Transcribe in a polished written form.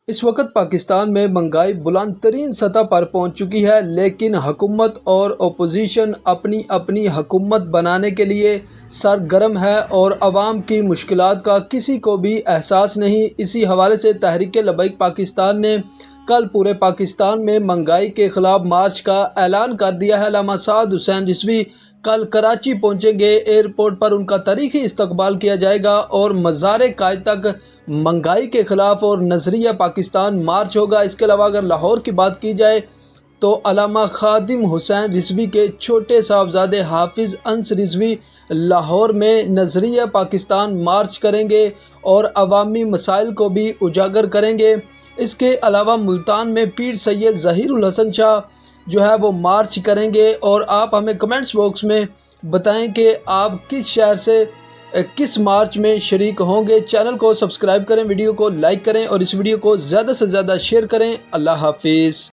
اس وقت پاکستان میں مہنگائی بلند ترین سطح پر پہنچ چکی ہے، لیکن حکومت اور اپوزیشن اپنی اپنی حکومت بنانے کے لیے سرگرم ہے اور عوام کی مشکلات کا کسی کو بھی احساس نہیں۔ اسی حوالے سے تحریک لبیک پاکستان نے کل پورے پاکستان میں مہنگائی کے خلاف مارچ کا اعلان کر دیا ہے۔ علامہ سعد حسین رضوی کل کراچی پہنچیں گے۔ ایئرپورٹ پر ان کا تاریخی استقبال کیا جائے گا اور مزار قائد تک مہنگائی کے خلاف اور نظریہ پاکستان مارچ ہوگا۔ اس کے علاوہ اگر لاہور کی بات کی جائے تو علامہ خادم حسین رضوی کے چھوٹے صاحبزادے حافظ انس رضوی لاہور میں نظریہ پاکستان مارچ کریں گے اور عوامی مسائل کو بھی اجاگر کریں گے۔ اس کے علاوہ ملتان میں پیر سید ظہیر الحسن شاہ جو ہے وہ مارچ کریں گے۔ اور آپ ہمیں کمنٹس باکس میں بتائیں کہ آپ کس شہر سے کس مارچ میں شریک ہوں گے۔ چینل کو سبسکرائب کریں، ویڈیو کو لائک کریں اور اس ویڈیو کو زیادہ سے زیادہ شیئر کریں۔ اللہ حافظ۔